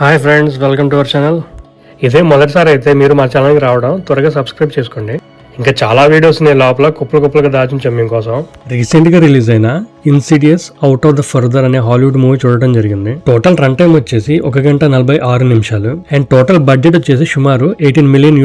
Hi friends, welcome to our channel. ఇదే మొదటిసారి అయితే మీరు మా ఛానల్కి రావడం, త్వరగా సబ్స్క్రైబ్ చేసుకోండి. ఇంకా చాలా వీడియోస్ నేను లోపల కుప్పలుగా దాచుంచాం మీకోసం. రీసెంట్ గా రిలీజ్ అయిన ఇన్సిడియస్ అవుట్ ఆఫ్ ద ఫర్దర్ అనే హాలీవుడ్ మూవీ చూడడం జరిగింది. టోటల్ రన్ టైం వచ్చేసి 1 గంట 46 నిమిషాలు అండ్ టోటల్ బడ్జెట్ వచ్చేసి సుమారు $18 మిలియన్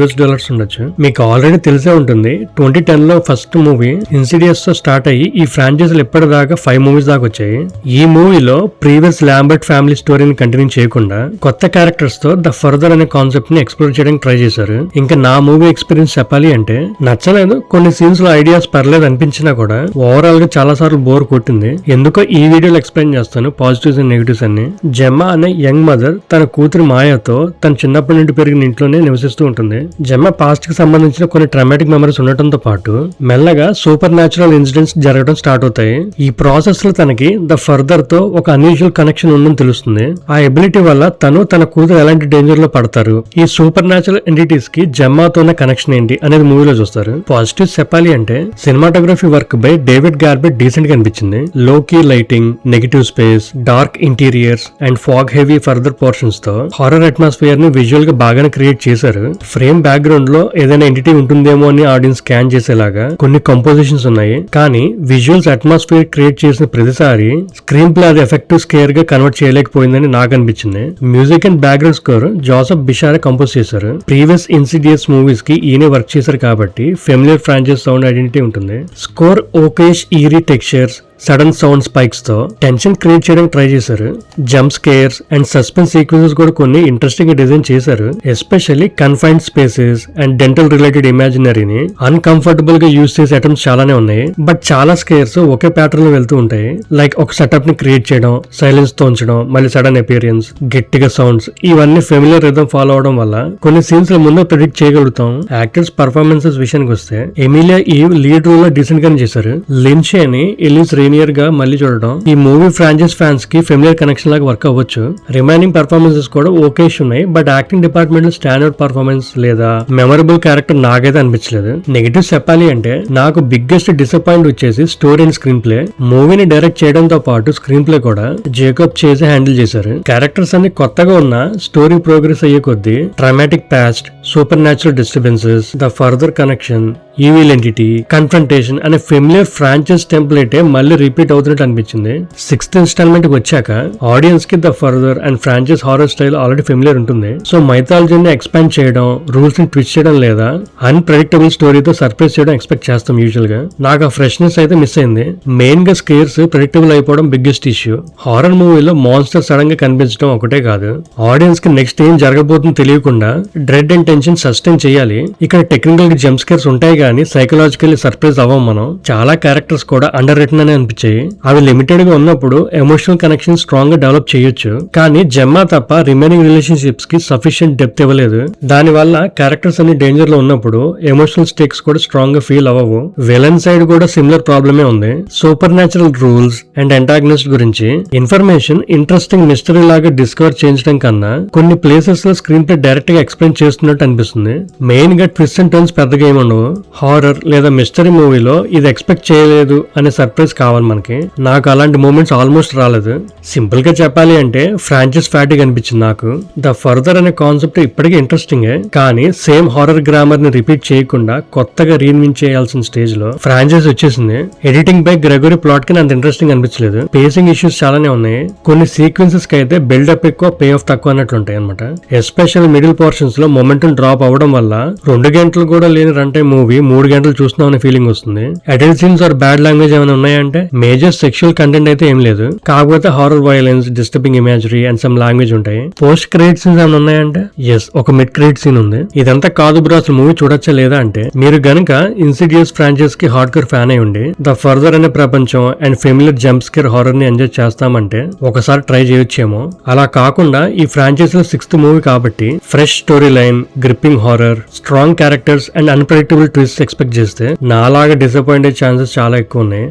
ఉండొచ్చు. మీకు ఆల్రెడీ తెలిసే ఉంటుంది, 2010 లో ఫస్ట్ మూవీ ఇన్సిడియస్ తో స్టార్ట్ అయ్యి ఈ ఫ్రాంచైజీలు ఎప్పటిదాకా 5 మూవీస్ దాకా వచ్చాయి. ఈ మూవీలో ప్రీవియస్ లాంబర్ట్ ఫ్యామిలీ స్టోరీని కంటిన్యూ చేయకుండా కొత్త క్యారెక్టర్స్ తో ద ఫర్దర్ అనే కాన్సెప్ట్ ని ఎక్స్ప్లోర్ చేయడానికి ట్రై చేశారు. ఇంకా నా మూవీ ఎక్స్పీరియన్స్ చెప్పాలి అంటే నచ్చలేదు. కొన్ని సీన్స్ లో ఐడియాస్ పర్లేదు అనిపించినా కూడా ఓవరాల్ గా చాలా సార్లు బోర్ కొట్టింది. ఎందుకో ఈ వీడియోలో ఎక్స్ప్లెయిన్ చేస్తాను పాజిటివ్స్ అండ్ నెగిటివ్స్ అన్ని. జెమ్మా అనే యంగ్ మదర్ తన కూతురు మాయాతో తన చిన్నప్పటి నుండి పెరిగిన ఇంట్లోనే నివసిస్తూ ఉంటుంది. జెమ్మా పాస్ట్ కి సంబంధించిన కొన్ని ట్రామాటిక్ మెమరీస్ ఉండటంతో పాటు మెల్లగా సూపర్ న్యాచురల్ ఇన్సిడెంట్స్ జరగడం స్టార్ట్ అవుతాయి. ఈ ప్రాసెస్ లో తనకి ద ఫర్దర్ తో ఒక అన్యూజువల్ కనెక్షన్ ఉందని తెలుస్తుంది. ఆ ఎబిలిటీ వల్ల తను తన కూతురు ఎలాంటి డేంజర్ లో పడతారు, ఈ సూపర్ న్యాచురల్ ఎంటిటీస్ కి జెమ్మాతో ఉన్న కనెక్షన్ ఏంటి అనేది మూవీలో చూస్తారు. పాజిటివ్ చెప్పాలి అంటే cinematography work by David Garbett decent గా అనిపించింది. Low key lighting, negative space, dark interiors and fog heavy further portions తో హారర్ అట్మాస్ఫియర్ ని విజువల్ గా బాగానే క్రియేట్ చేశారు. ఫ్రేమ్ బ్యాక్గ్రౌండ్ లో ఏదైనా ఎంటిటీ ఉంటుందేమో అని ఆడియన్స్ స్కాన్ చేసేలాగా కొన్ని కంపోజిషన్స్ ఉన్నాయి. కానీ విజువల్స్ అట్మాస్ఫియర్ క్రియేట్ చేసిన ప్రతిసారి స్క్రీన్ ప్లే అది ఎఫెక్టివ్ స్కేర్ గా కన్వర్ట్ చేయలేకపోయిందని నాకు అనిపించింది. Music and background score Joseph Bishara compose చేశారు. ప్రీవియస్ ఇన్సిడియస్ మూవీస్ కి ఈయనే వర్క్ చేశారు కాబట్టి ఫెమిలియర్ ఫ్రాంచైజ్ సౌండ్ ఐడెంటిటీ ఉంటుంది. స్కోర్ ఓకేష్ eerie textures, sudden sound spikes తో టెన్షన్ క్రియేట్ చేయడానికి ట్రై చేశారు. Jump scares and suspense sequences కూడా కొన్ని ఇంట్రెస్టింగ్ గా డిజైన్ చేశారు. Especially confined spaces and dental related ఇమాజినరీని అన్కంఫర్టబుల్ గా యూజ్ చేసే అటెంప్ట్స్ చాలానే ఉన్నాయి. బట్ చాలా స్కేర్స్ ఒకే ప్యాటర్న్ లో వెళ్తూ ఉంటాయి. లైక్ ఒక సెటప్ ని క్రియేట్ చేయడం, సైలెన్స్ తో ఉంచడం, మళ్ళీ సడన్ అపియరెన్స్, గట్టిగా సౌండ్స్, ఇవన్నీ ఫెమిలియర్ రిథమ్ ఫాలో అవడం వల్ల కొన్ని సీన్స్ లో ముందు ప్రెడిక్ట్ చేయగలుగుతాం. యాక్టర్స్ పర్ఫార్మెన్సెస్ విషయానికి వస్తే ఎమిలియా ఈవ్ లీడ్ రోల్ లో డీసెంట్ గానే చేశారు. లిన్షే అని ఎలిస్ రేనియర్ గా మళ్ళీ చూడడం ఈ మూవీ ఫ్రాంచైజ్ ఫ్యాన్స్ కి ఫెమిలియర్ కనెక్షన్ లాగా వర్క్ అవ్వచ్చు. రిమైనింగ్ పర్ఫార్మెన్సెస్ కూడా ఓకేష్ ఉన్నాయి. బట్ యాక్టింగ్ డిపార్ట్మెంట్ లో స్టాండర్డ్ పర్ఫార్మెన్స్ లేదా మెమరబుల్ క్యారెక్టర్ నాకైతే అనిపించలేదు. నెగిటివ్ చెప్పాలి అంటే నాకు బిగ్గెస్ట్ డిసప్పాయింట్ వచ్చేసి స్టోరీ అండ్ స్క్రీన్ ప్లే. మూవీని డైరెక్ట్ చేయడంతో పాటు స్క్రీన్ ప్లే కూడా జేకబ్ చేసి హ్యాండిల్ చేశారు. క్యారెక్టర్స్ అన్ని కొత్తగా ఉన్న స్టోరీ ప్రోగ్రెస్ అయ్యే కొద్దీ traumatic past, super natural disturbances, the further connection, evil entity, confrontation అనే ఫెమిలియర్ ఫ్రాంచైజ్ టెంప్లేటే మళ్ళీ రిపీట్ అవుతున్నట్టు అనిపించింది. 6th ఇన్స్టాల్మెంట్ వచ్చాక ఆడియన్స్ కి the further and franchise horror style already familiar ఉంటుంది. సో మైథాలజీని ఎక్స్పాండ్ చేయడం, రూల్స్ ని ట్విస్ట్ చేయడం లేదా అన్ప్రెడిక్టబుల్ స్టోరీతో సర్ప్రైజ్ చేయడం ఎక్స్పెక్ట్ చేస్తాం యూజువల్ గా. నాకు ఆ ఫ్రెష్నెస్ అయితే మిస్ అయింది. మెయిన్ గా స్కేర్స్ ప్రెడిక్టబుల్ అయిపోవడం బిగ్గెస్ట్ ఇష్యూ. హారర్ మూవీలో మాన్స్టర్ సడన్ గా కనిపించడం ఒకటే కాదు, ఆడియన్స్ కి నెక్స్ట్ ఏం జరగబోతుందో తెలియకుండా డ్రెడ్ అండ్ టెన్షన్ సస్టైన్ చేయాలి. ఇక్కడ టెక్నికల్ గా జంప్ స్కేర్స్ ఉంటాయి కానీ సైకలాజికల్లీ సర్ప్రైజ్ అవ్వం మనం. చాలా క్యారెక్టర్స్ కూడా అండర్ రిటన్ అని అనిపించాయి. అవి లిమిటెడ్ గా ఉన్నప్పుడు ఎమోషనల్ కనెక్షన్ స్ట్రాంగ్ గా డెవలప్ చేయొచ్చు. కానీ జెమ్మా తప్ప రిమైనింగ్ రిలేషన్షిప్స్ కి సఫిషియెంట్ డెప్త్ ఇవ్వలేదు. దాని వల్ల క్యారెక్టర్స్ అన్ని డేంజర్ లో ఉన్నప్పుడు ఎమోషనల్ స్టేక్స్ కూడా స్ట్రాంగ్ గా ఫీల్ అవ్వవు. విలన్ సైడ్ కూడా సిమిలర్ ప్రాబ్లమే ఉంది. సూపర్ న్యాచురల్ రూల్స్ అండ్ అంటాగనిస్ట్ గురించి ఇన్ఫర్మేషన్ ఇంట్రెస్టింగ్ మిస్టరీ లాగా డిస్కవర్ చేయించడం కన్నా కొన్ని ప్లేసెస్ లో స్క్రీన్ ప్లే డైరెక్ట్ గా ఎక్స్ప్లెయిన్ చేస్తున్నట్టు అనిపిస్తుంది. మెయిన్ గా ట్విస్ట్ అండ్ టర్న్స్ పెద్దగా ఏముండవు. హారర్ లేదా మిస్టరీ మూవీలో ఇది ఎక్స్పెక్ట్ చేయలేదు అనే సర్ప్రైజ్ కావాలి మనకి. నాకు అలాంటి మూమెంట్స్ ఆల్మోస్ట్ రాలేదు. సింపుల్ గా చెప్పాలి అంటే ఫ్రాంచైజ్ ఫ్యాటిగ్ అనిపించింది నాకు. ద ఫర్దర్ అనే కాన్సెప్ట్ ఇప్పటికీ ఇంట్రెస్టింగ్, కానీ సేమ్ హారర్ గ్రామర్ ని రిపీట్ చేయకుండా కొత్తగా రీఇన్వెంట్ చేయాల్సిన స్టేజ్ లో ఫ్రాంచైజ్ వచ్చేసింది. ఎడిటింగ్ బై గ్రెగరీ ప్లాట్ కి అంత ఇంట్రెస్టింగ్ అనిపించలేదు. పేసింగ్ ఇష్యూస్ చాలానే ఉన్నాయి. కొన్ని సీక్వెన్సెస్ కి అయితే బిల్డప్ ఎక్కువ, పే ఆఫ్ తక్కువ అన్నట్లు ఉంటాయి అనమాట. ఎస్పెషల్ మిడిల్ పోర్షన్స్ లో మొమెంటం డ్రాప్ అవ్వడం వల్ల 2 గంటలు కూడా లేని రన్ టైం మూవీ 3 గంటలు చూస్తున్నాం అనే ఫీలింగ్ వస్తుంది. Adult scenes or bad language ఏమైనా ఉన్నాయంటే మేజర్ సెక్షువల్ కంటెంట్ అయితే ఏం లేదు. కాకపోతే horror violence, disturbing imagery and some language ఉంటాయి. పోస్ట్ క్రెడిట్ సీన్స్ ఏమైనా ఉన్నాయంటే ఎస్, ఒక మిడ్ క్రెడిట్ సీన్ ఉంది. ఇదంతా కాదు బ్రో, అసలు మూవీ చూడొచ్చా లేదా అంటే మీరు గనుక ఇన్సిడియస్ ఫ్రాంచైజ్ కి హార్డ్ కోర్ ఫ్యాన్ అయి ఉండి ద ఫర్దర్ అనే ప్రపంచం and familiar jump scare horror ని ఎంజాయ్ చేస్తామంటే ఒకసారి ట్రై చేయొచ్చేమో. అలా కాకుండా ఈ ఫ్రాంచైజ్ లో 6th మూవీ కాబట్టి fresh story line, gripping horror, strong characters and unpredictable twist expect చేస్తే నాలాగా డిసప్పాయింట్ అయ్యే ఛాన్సెస్ చాలా ఎక్కువ ఉన్నాయి.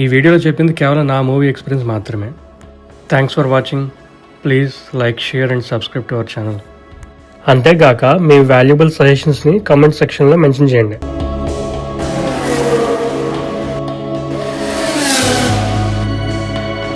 ఈ వీడియోలో చెప్పింది కేవలం నా మూవీ ఎక్స్పీరియన్స్ మాత్రమే. Thanks for watching. Please like, share and subscribe to our channel. అంతేగాక మీ వాల్యుబుల్ సజెషన్స్ని కామెంట్ సెక్షన్లో మెన్షన్ చేయండి.